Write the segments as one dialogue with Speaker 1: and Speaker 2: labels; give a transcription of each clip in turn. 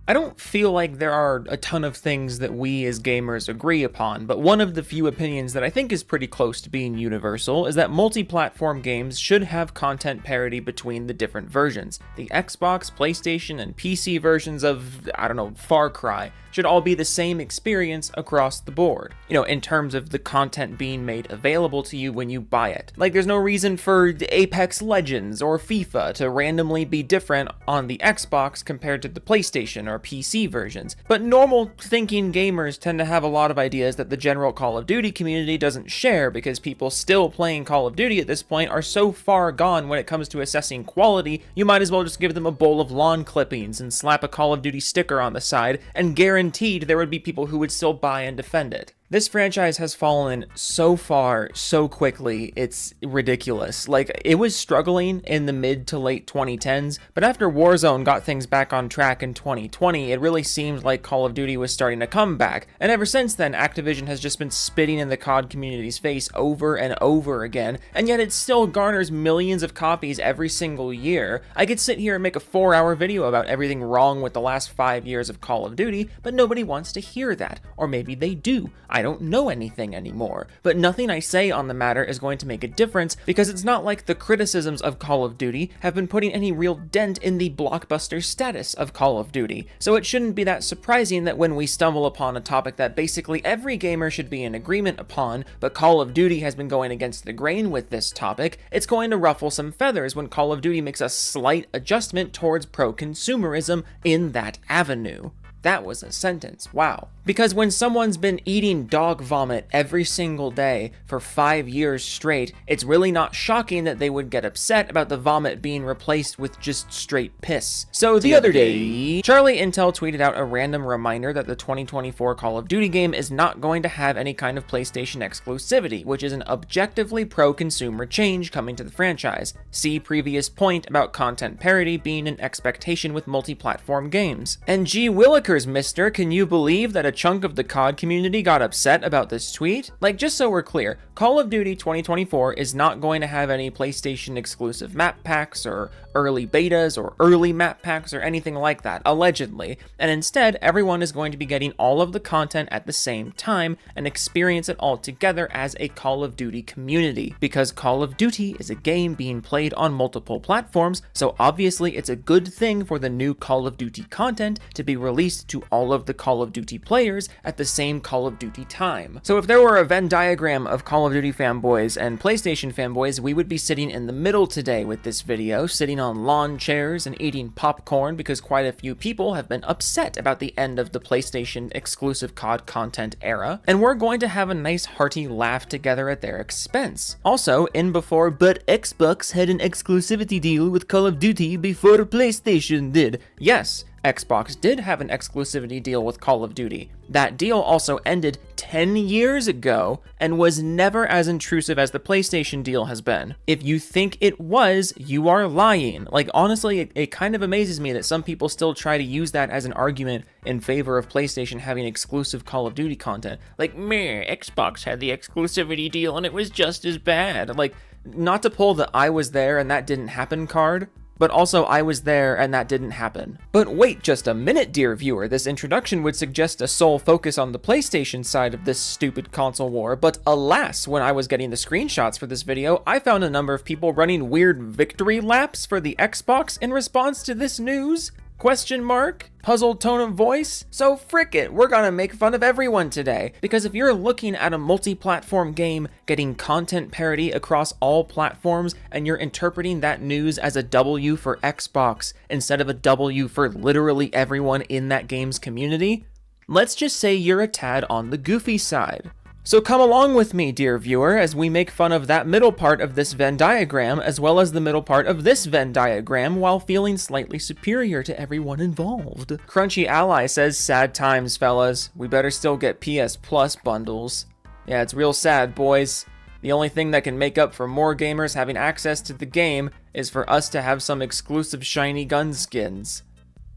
Speaker 1: I don't feel like there are a ton of things that we as gamers agree upon, but one of the few opinions that I think is pretty close to being universal is that multi-platform games should have content parity between the different versions. The Xbox, PlayStation, and PC versions of, I don't know, Far Cry should all be the same experience across the board. You know, in terms of the content being made available to you when you buy it. Like, there's no reason for Apex Legends or FIFA to randomly be different on the Xbox compared to the PlayStation or PC versions. But normal thinking gamers tend to have a lot of ideas that the general Call of Duty community doesn't share, because people still playing Call of Duty at this point are so far gone when it comes to assessing quality, you might as well just give them a bowl of lawn clippings and slap a Call of Duty sticker on the side, and guaranteed there would be people who would still buy and defend it. This franchise has fallen so far, so quickly, it's ridiculous. Like, it was struggling in the mid to late 2010s, but after Warzone got things back on track in 2020, it really seemed like Call of Duty was starting to come back. And ever since then, Activision has just been spitting in the COD community's face over and over again, and yet it still garners millions of copies every single year. I could sit here and make a 4-hour video about everything wrong with the last 5 years of Call of Duty, but nobody wants to hear that. Or maybe they do. I don't know anything anymore, but nothing I say on the matter is going to make a difference, because it's not like the criticisms of Call of Duty have been putting any real dent in the blockbuster status of Call of Duty, so it shouldn't be that surprising that when we stumble upon a topic that basically every gamer should be in agreement upon, but Call of Duty has been going against the grain with this topic, it's going to ruffle some feathers when Call of Duty makes a slight adjustment towards pro-consumerism in that avenue. That was a sentence, wow. Because when someone's been eating dog vomit every single day for 5 years straight, it's really not shocking that they would get upset about the vomit being replaced with just straight piss. So the other day, Charlie Intel tweeted out a random reminder that the 2024 Call of Duty game is not going to have any kind of PlayStation exclusivity, which is an objectively pro-consumer change coming to the franchise. See previous point about content parity being an expectation with multi-platform games. And gee willikers, mister, can you believe that a chunk of the COD community got upset about this tweet? Like, just so we're clear, Call of Duty 2024 is not going to have any PlayStation exclusive map packs or early betas or early map packs or anything like that, allegedly, and instead everyone is going to be getting all of the content at the same time and experience it all together as a Call of Duty community, because Call of Duty is a game being played on multiple platforms, so obviously it's a good thing for the new Call of Duty content to be released to all of the Call of Duty players at the same Call of Duty time. So if there were a Venn diagram of Call of Duty fanboys and PlayStation fanboys, we would be sitting in the middle today with this video, sitting on lawn chairs and eating popcorn, because quite a few people have been upset about the end of the PlayStation exclusive COD content era, and we're going to have a nice hearty laugh together at their expense. Also, in before, but Xbox had an exclusivity deal with Call of Duty before PlayStation did. Yes, Xbox did have an exclusivity deal with Call of Duty. That deal also ended 10 years ago and was never as intrusive as the PlayStation deal has been. If you think it was, you are lying. Like, honestly, it kind of amazes me that some people still try to use that as an argument in favor of PlayStation having exclusive Call of Duty content. Like, meh, Xbox had the exclusivity deal and it was just as bad. Like, not to pull the I was there and that didn't happen card, but also I was there and that didn't happen. But wait just a minute, dear viewer, this introduction would suggest a sole focus on the PlayStation side of this stupid console war, but alas, when I was getting the screenshots for this video, I found a number of people running weird victory laps for the Xbox in response to this news. Question mark? Puzzled tone of voice? So frick it, we're gonna make fun of everyone today, because if you're looking at a multi-platform game getting content parity across all platforms and you're interpreting that news as a W for Xbox instead of a W for literally everyone in that game's community, let's just say you're a tad on the goofy side. So come along with me, dear viewer, as we make fun of that middle part of this Venn diagram, as well as the middle part of this Venn diagram, while feeling slightly superior to everyone involved. Crunchy Ally says, sad times, fellas. We better still get PS Plus bundles. Yeah, it's real sad, boys. The only thing that can make up for more gamers having access to the game is for us to have some exclusive shiny gun skins.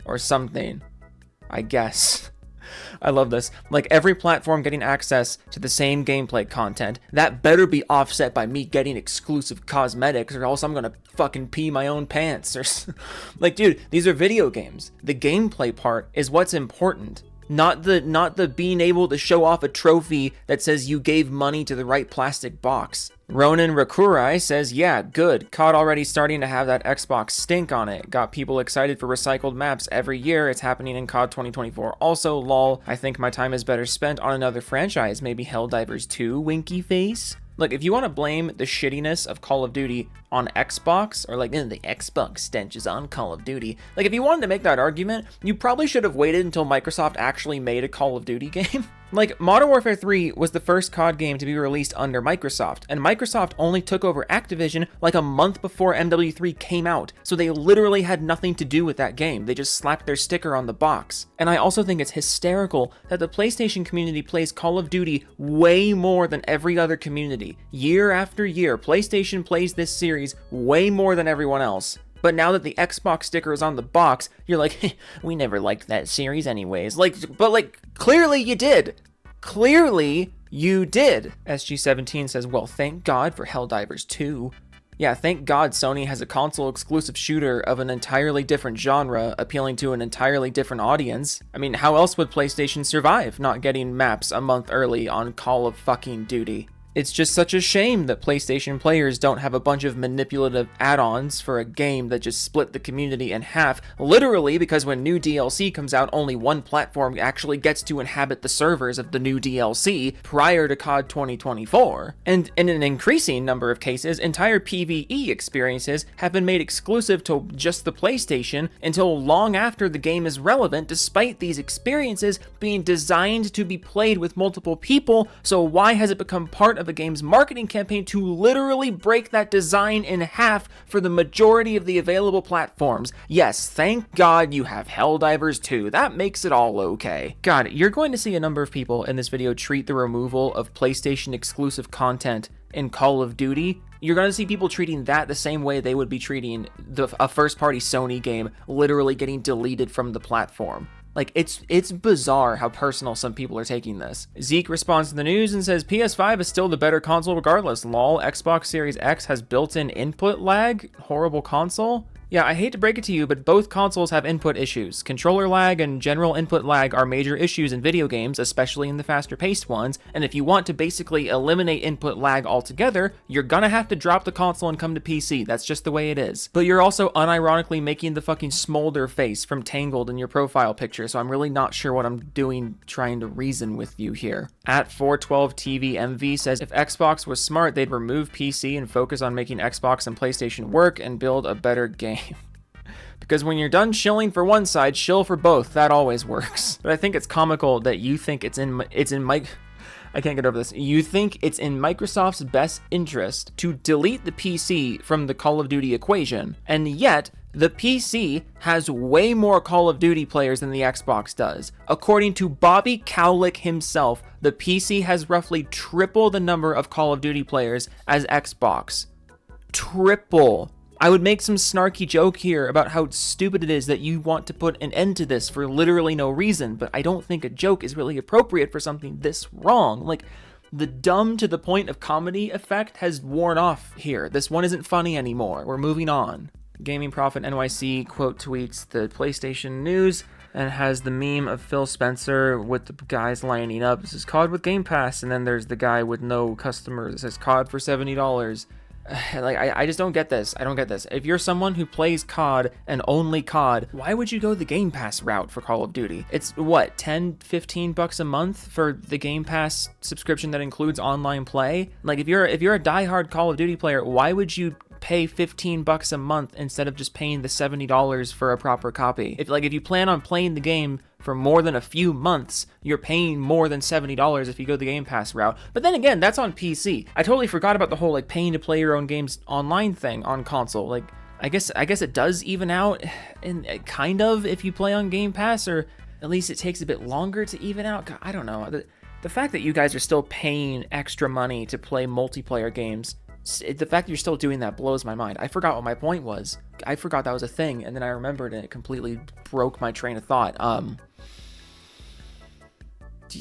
Speaker 1: Or something. I guess. I love this. Like, every platform getting access to the same gameplay content, that better be offset by me getting exclusive cosmetics, or else I'm gonna fucking pee my own pants. Or like, dude, these are video games. The gameplay part is what's important. Not the being able to show off a trophy that says you gave money to the right plastic box. Ronan Rakurai says, yeah, good. COD already starting to have that Xbox stink on it. Got people excited for recycled maps every year. It's happening in COD 2024. Also, lol, I think my time is better spent on another franchise. Maybe Helldivers 2, winky face? Look, if you want to blame the shittiness of Call of Duty on Xbox, or like, the Xbox stench is on Call of Duty, like, if you wanted to make that argument, you probably should have waited until Microsoft actually made a Call of Duty game. Like, Modern Warfare 3 was the first COD game to be released under Microsoft, and Microsoft only took over Activision like a month before MW3 came out, so they literally had nothing to do with that game. They just slapped their sticker on the box. And I also think it's hysterical that the PlayStation community plays Call of Duty way more than every other community. Year after year, PlayStation plays this series way more than everyone else. But now that the Xbox sticker is on the box, you're like, we never liked that series anyways. But clearly you did. Clearly you did. SG17 says, well, thank God for Helldivers 2. Yeah, thank God Sony has a console exclusive shooter of an entirely different genre, appealing to an entirely different audience. I mean, how else would PlayStation survive not getting maps a month early on Call of fucking Duty? It's just such a shame that PlayStation players don't have a bunch of manipulative add-ons for a game that just split the community in half, literally because when new DLC comes out, only one platform actually gets to inhabit the servers of the new DLC prior to COD 2024. And in an increasing number of cases, entire PvE experiences have been made exclusive to just the PlayStation until long after the game is relevant, despite these experiences being designed to be played with multiple people. So why has it become part of a game's marketing campaign to literally break that design in half for the majority of the available platforms? Yes, thank God you have Helldivers 2. That makes it all okay. God, you're going to see a number of people in this video treat the removal of PlayStation exclusive content in Call of Duty. You're going to see people treating that the same way they would be treating a first-party Sony game literally getting deleted from the platform. Like, it's bizarre how personal some people are taking this. Zeke responds to the news and says, PS5 is still the better console regardless. Lol, Xbox Series X has built-in input lag. Horrible console. Yeah, I hate to break it to you, but both consoles have input issues. Controller lag and general input lag are major issues in video games, especially in the faster-paced ones, and if you want to basically eliminate input lag altogether, you're gonna have to drop the console and come to PC. That's just the way it is. But you're also unironically making the fucking smolder face from Tangled in your profile picture, so I'm really not sure what I'm doing trying to reason with you here. At 412TVMV says, if Xbox was smart, they'd remove PC and focus on making Xbox and PlayStation work and build a better game. Because when you're done shilling for one side, shill for both. That always works. But I think it's comical that you think I can't get over this. You think it's in Microsoft's best interest to delete the PC from the Call of Duty equation, and yet the PC has way more Call of Duty players than the Xbox does. According to Bobby Cowlick himself, the PC has roughly triple the number of Call of Duty players as Xbox. Triple. I would make some snarky joke here about how stupid it is that you want to put an end to this for literally no reason, but I don't think a joke is really appropriate for something this wrong. Like, the dumb to the point of comedy effect has worn off here. This one isn't funny anymore. We're moving on. Gaming Prophet NYC quote tweets the PlayStation news and has the meme of Phil Spencer with the guys lining up. It says COD with Game Pass, and then there's the guy with no customers. It says COD for $70. Like, I just don't get this. I don't get this. If you're someone who plays COD and only COD, why would you go the Game Pass route for Call of Duty? It's what, 10, 15 bucks a month for the Game Pass subscription that includes online play? Like, if you're a diehard Call of Duty player, why would you pay 15 bucks a month instead of just paying the $70 for a proper copy? If you plan on playing the game for more than a few months, you're paying more than $70 if you go the Game Pass route. But then again, that's on PC. I totally forgot about the whole paying to play your own games online thing on console. I guess it does even out, and kind of, if you play on Game Pass, or at least it takes a bit longer to even out. God, I don't know. The fact that you guys are still paying extra money to play multiplayer games, the fact that you're still doing that blows my mind. I forgot what my point was. I forgot that was a thing, and then I remembered and it completely broke my train of thought.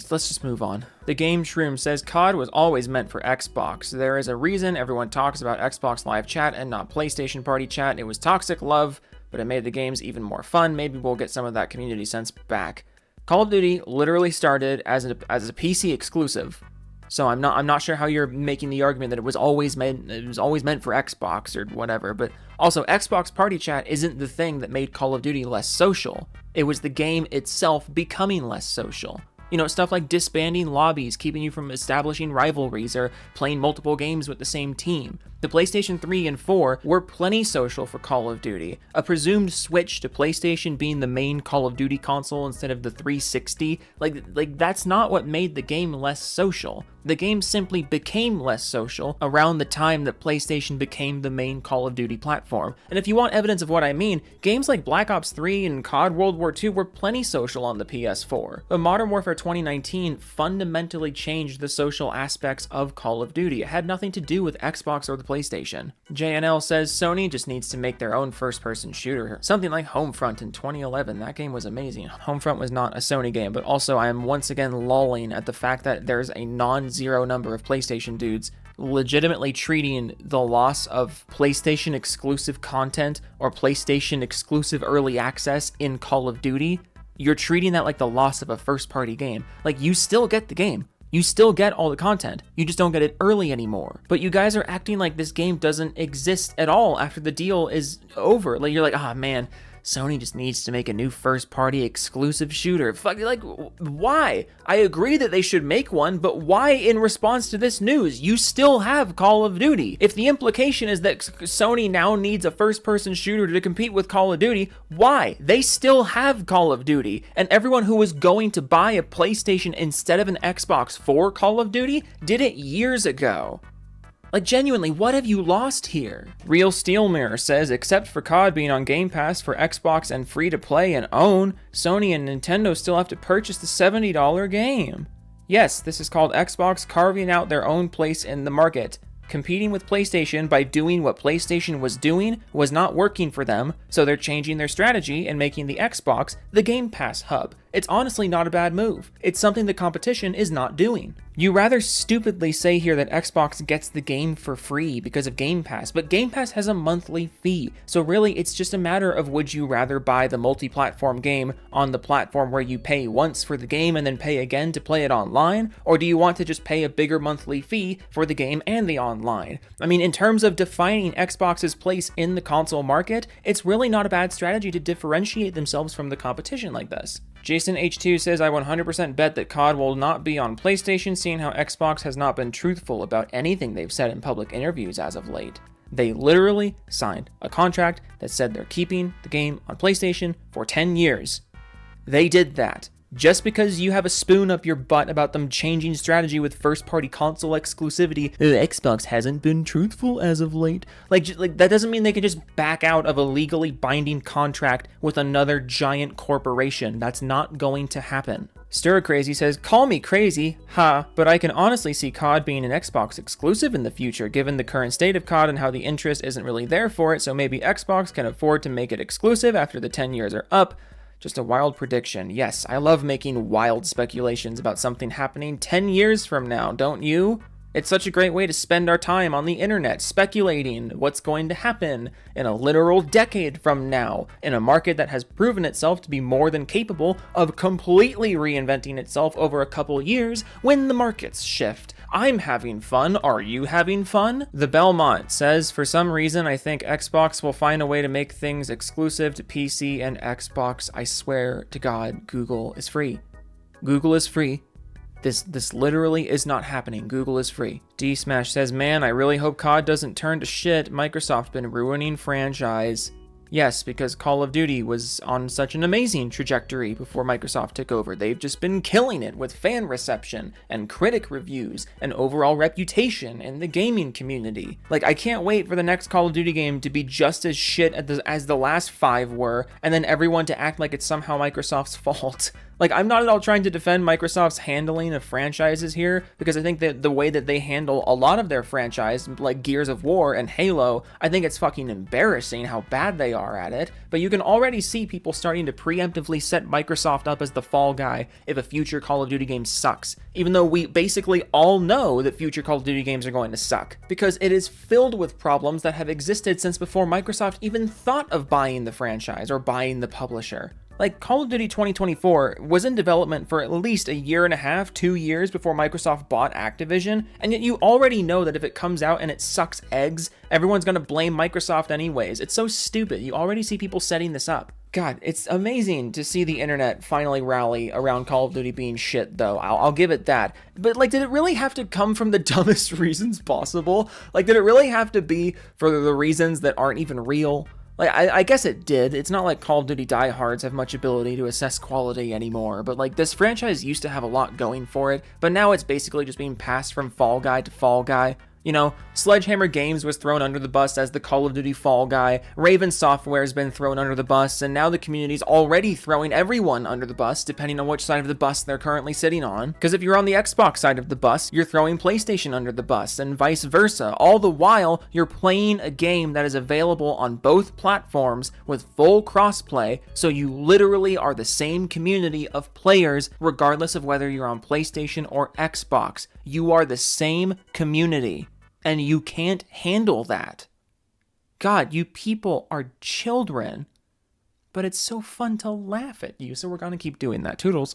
Speaker 1: Let's just move on. The Game Shroom says COD was always meant for Xbox. There is a reason everyone talks about Xbox Live Chat and not PlayStation Party Chat. It was toxic love, but it made the games even more fun. Maybe we'll get some of that community sense back. Call of Duty literally started as a PC exclusive. So I'm not sure how you're making the argument that it was always meant for Xbox or whatever, but also Xbox Party Chat isn't the thing that made Call of Duty less social. It was the game itself becoming less social. You know, stuff like disbanding lobbies, keeping you from establishing rivalries or playing multiple games with the same team. The PlayStation 3 and 4 were plenty social for Call of Duty. A presumed switch to PlayStation being the main Call of Duty console instead of the 360, like that's not what made the game less social. The game simply became less social around the time that PlayStation became the main Call of Duty platform. And if you want evidence of what I mean, games like Black Ops 3 and COD World War II were plenty social on the PS4. But Modern Warfare 2019 fundamentally changed the social aspects of Call of Duty. It had nothing to do with Xbox or the PlayStation. JNL says Sony just needs to make their own first-person shooter. Something like Homefront in 2011. That game was amazing. Homefront was not a Sony game, but also I am once again lolling at the fact that there's a non-zero number of PlayStation dudes legitimately treating the loss of PlayStation exclusive content or PlayStation exclusive early access in Call of Duty. You're treating that like the loss of a first-party game. Like, you still get the game. You still get all the content. You just don't get it early anymore. But you guys are acting like this game doesn't exist at all after the deal is over. Like, you're like, ah, man, Sony just needs to make a new first-party exclusive shooter. Fuck, like, why? I agree that they should make one, but why in response to this news? You still have Call of Duty. If the implication is that Sony now needs a first-person shooter to compete with Call of Duty, why? They still have Call of Duty, and everyone who was going to buy a PlayStation instead of an Xbox for Call of Duty did it years ago. Like, genuinely, what have you lost here? Real Steel Mirror says, except for COD being on Game Pass for Xbox and free to play and own, Sony and Nintendo still have to purchase the $70 game. Yes, this is called Xbox carving out their own place in the market. Competing with PlayStation by doing what PlayStation was doing was not working for them, so they're changing their strategy and making the Xbox the Game Pass hub. It's honestly not a bad move. It's something the competition is not doing. You rather stupidly say here that Xbox gets the game for free because of Game Pass, but Game Pass has a monthly fee. So really, it's just a matter of would you rather buy the multi-platform game on the platform where you pay once for the game and then pay again to play it online, or do you want to just pay a bigger monthly fee for the game and the online? I mean, in terms of defining Xbox's place in the console market, it's really not a bad strategy to differentiate themselves from the competition like this. Jason H2 says, I 100% bet that COD will not be on PlayStation, seeing how Xbox has not been truthful about anything they've said in public interviews as of late. They literally signed a contract that said they're keeping the game on PlayStation for 10 years. They did that. Just because you have a spoon up your butt about them changing strategy with first-party console exclusivity, Xbox hasn't been truthful as of late. Like that doesn't mean they can just back out of a legally binding contract with another giant corporation. That's not going to happen. Stir Crazy says, call me crazy, but I can honestly see COD being an Xbox exclusive in the future, given the current state of COD and how the interest isn't really there for it, so maybe Xbox can afford to make it exclusive after the 10 years are up. Just a wild prediction. Yes, I love making wild speculations about something happening 10 years from now, don't you? It's such a great way to spend our time on the internet, speculating what's going to happen in a literal decade from now, in a market that has proven itself to be more than capable of completely reinventing itself over a couple years when the markets shift. I'm having fun. Are you having fun? The Belmont says, for some reason, I think Xbox will find a way to make things exclusive to PC and Xbox. I swear to God, Google is free. Google is free. This literally is not happening. Google is free. D-Smash says, man, I really hope COD doesn't turn to shit. Microsoft been ruining franchise. Yes, because Call of Duty was on such an amazing trajectory before Microsoft took over. They've just been killing it with fan reception and critic reviews and overall reputation in the gaming community. Like, I can't wait for the next Call of Duty game to be just as shit as the last 5 were, and then everyone to act like it's somehow Microsoft's fault. Like, I'm not at all trying to defend Microsoft's handling of franchises here, because I think that the way that they handle a lot of their franchise, like Gears of War and Halo, I think it's fucking embarrassing how bad they are at it. But you can already see people starting to preemptively set Microsoft up as the fall guy if a future Call of Duty game sucks, even though we basically all know that future Call of Duty games are going to suck, because it is filled with problems that have existed since before Microsoft even thought of buying the franchise or buying the publisher. Like, Call of Duty 2024 was in development for at least a year and a half, 2 years before Microsoft bought Activision, and yet you already know that if it comes out and it sucks eggs, everyone's gonna blame Microsoft anyways. It's so stupid. You already see people setting this up. God, it's amazing to see the internet finally rally around Call of Duty being shit, though. I'll give it that. But, like, did it really have to come from the dumbest reasons possible? Like, did it really have to be for the reasons that aren't even real? Like, I guess it did. It's not like Call of Duty diehards have much ability to assess quality anymore, but like, this franchise used to have a lot going for it, but now it's basically just being passed from Fall Guy to Fall Guy. You know, Sledgehammer Games was thrown under the bus as the Call of Duty fall guy, Raven Software has been thrown under the bus, and now the community's already throwing everyone under the bus, depending on which side of the bus they're currently sitting on. Because if you're on the Xbox side of the bus, you're throwing PlayStation under the bus, and vice versa. All the while, you're playing a game that is available on both platforms with full crossplay, so you literally are the same community of players, regardless of whether you're on PlayStation or Xbox. You are the same community. And you can't handle that. God, you people are children. But it's so fun to laugh at you, so we're gonna keep doing that. Toodles.